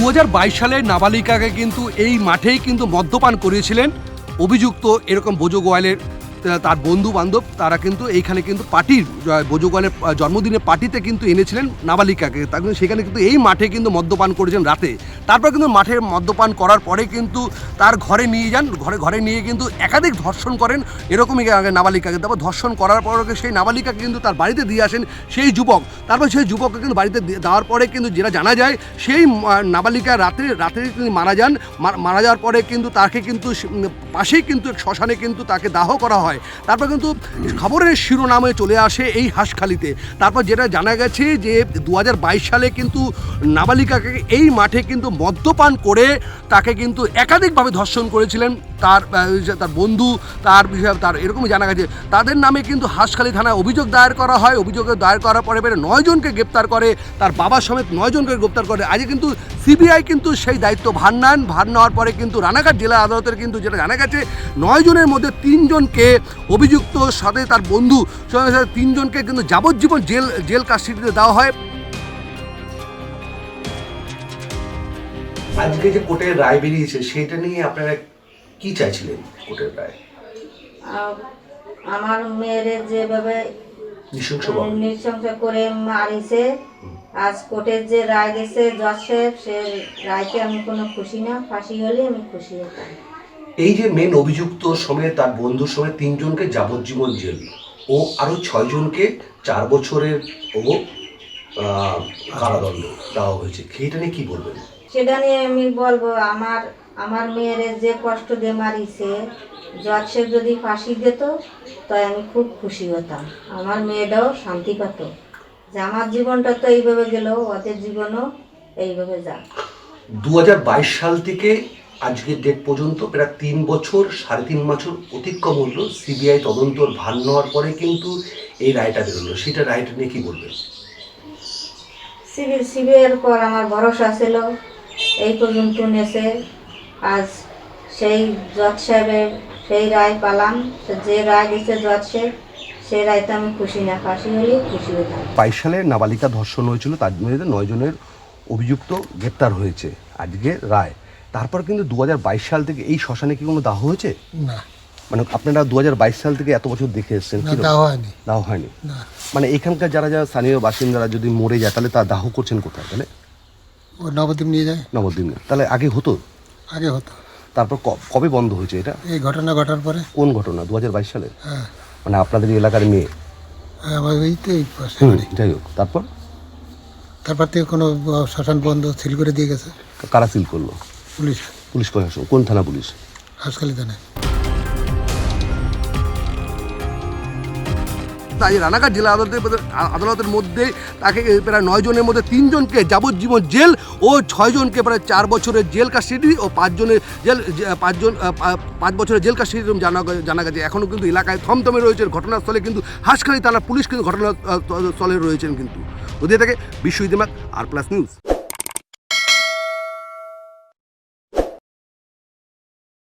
2022 সালে নাবালিকাকে কিন্তু এই মাঠেই কিন্তু মদ্যপান করিয়েছিলেন অভিযুক্ত। এরকম বোজো গোয়ালের তার বন্ধু বান্ধব তারা কিন্তু এইখানে কিন্তু পার্টির বোজো গোয়ালের জন্মদিনের পার্টিতে কিন্তু এনেছিলেন নাবালিকাকে। তার কিন্তু সেখানে কিন্তু এই মাঠে কিন্তু মদ্যপান করেছেন রাতে। তারপর কিন্তু মাঠে মদ্যপান করার পরে কিন্তু তার ঘরে নিয়ে যান, ঘরে নিয়ে কিন্তু একাধিক ধর্ষণ করেন এরকমই নাবালিকাকে। তারপর ধর্ষণ করার পর সেই নাবালিকাকে কিন্তু তার বাড়িতে দিয়ে আসেন সেই যুবক। তারপর সেই যুবককে কিন্তু বাড়িতে দেওয়ার পরে কিন্তু যেটা জানা যায় সেই নাবালিকা রাতে তিনি মারা যাওয়ার পরে কিন্তু তাকে কিন্তু পাশেই কিন্তু শ্মশানে কিন্তু তাকে দাহ করা হয়। তারপর কিন্তু খবরের শিরোনামে চলে আসে এই হাঁসখালিতে। তারপর যেটা জানা গেছে যে 2022 সালে কিন্তু নাবালিকাকে এই মাঠে কিন্তু মদ্যপান করে তাকে কিন্তু একাধিকভাবে ধর্ষণ করেছিলেন তার বন্ধু, তার এরকমই জানা গেছে। তাদের নামে কিন্তু হাঁসখালি থানায় অভিযোগ দায়ের করা হয়। অভিযোগ দায়ের করার পরে 9 জনকে গ্রেপ্তার করে, তার বাবা সমেত 9 জনকে গ্রেপ্তার করে। আজকে কিন্তু সিবিআই কিন্তু সেই দায়িত্ব ভার নেওয়ার পরে কিন্তু রানাঘাট জেলা আদালতের কিন্তু যেটা জানা গেছে 9 জনের মধ্যে 3 জনকে অভিযুক্ত সাথে তার বন্ধু 3 জনকে কিন্তু যাবজ্জীবন জেল কাস্টডিতে দেওয়া হয়। আজকে যে কোর্টের রায় বেরিয়েছে সেটা নিয়ে আপনারা কি চাইছিলেন কোর্টের রায়? আমার মেয়ের যেভাবে নৃশংস করে মারিছে, আজ কোর্টের যে রায় গেছে জজ সাহেব, সে রায়তে আমি কোনো খুশি না। ফাঁসি হলে আমি খুশি হতাম। এই যে মেন অভিযুক্ত সমেত তার বন্ধুর সমেত 3 জনকে যাবজ্জীবন জেল ও আরো 6 জনকে 4 বছরের কারাদণ্ড দেওয়া হয়েছে, সেটা নিয়ে কি বলবেন? সেটা নিয়ে আমি বলবো, আমার মেয়ের যে কষ্ট দিয়ে মারিছে, জজ সাহেব যদি ফাঁসি দিত তাই আমি খুব খুশি হতাম। আমার মেয়েটাও শান্তি পেত যে আমার জীবনটা তো এইভাবে গেল, ওদের জীবনও এইভাবে যাক। 2022 সাল থেকে আজকের ডেট পর্যন্ত প্রায় 3 বছর 3.5 বছর অতিক্রম হলো সিবিআই তদন্তর ভার নেওয়ার পরে কিন্তু এই রায়টা বেরোলো, সেটা রায়টা নিয়ে কি বলবেন? সিবিআইয়ের পর আমার ভরসা ছিল, এই পর্যন্ত নেছে। আজ সেই জজ সাহেবের সেই রায় পালাম, যে রায় দিচ্ছে জজ সাহেব সেই রায়তে আমি খুশি না। ফাঁসি হলেই খুশি হতাম। 22 সালে নাবালিকা ধর্ষণ হয়েছিল, তার মধ্যে 9 জনের অভিযুক্ত গ্রেপ্তার হয়েছে। আজকে রায়, তারপর কিন্তু 2022 সাল থেকে এই শ্মশানে কি কোনো দাহ হয়েছে? না। মানে আপনারা 2022 সাল থেকে এত বছর দেখে এসেছেন, কি দাহ হয়নি? মানে এখানকার যারা স্থানীয় বাসিন্দারা যদি মরে যায় তাহলে তার দাহ করছেন কোথায়? তাহলে ও নবদ্বীপ নিয়ে যায়। নবদ্বীপে তাহলে আগে হতো? তারপর কবে বন্ধ হয়েছে এটা? এই ঘটনা ঘটার পরে। কোন ঘটনা? 2022 সালে? হ্যাঁ। মানে আপনাদের এলাকার মেয়ে? আমার এই তো এই পাশে। যাই হোক, তারপর থেকে কোনো শ্মশান বন্ধ সিল করে দিয়ে গেছে। কারা সিল করলো? পুলিশ প্রশাসন। কোন থানা পুলিশ? হাঁসখালি থানায়। আজ রানাঘাট জেলা আদালতের মধ্যে তাকে প্রায় 9 জনের মধ্যে 3 জনকে যাবজ্জীবন জেল ও 6 জনকে প্রায় 4 বছরের জেল কাস্টডি ও 5 জনের জেল 5 বছরের জেল কাস্টডি জানা গেছে। এখনও কিন্তু এলাকায় থমথমে রয়েছে ঘটনাস্থলে, কিন্তু হাঁসখালি থানার পুলিশ কিন্তু ঘটনাস্থলে রয়েছেন। কিন্তু ওদের থেকে বিশ্বজিৎ আর প্লাস নিউজ।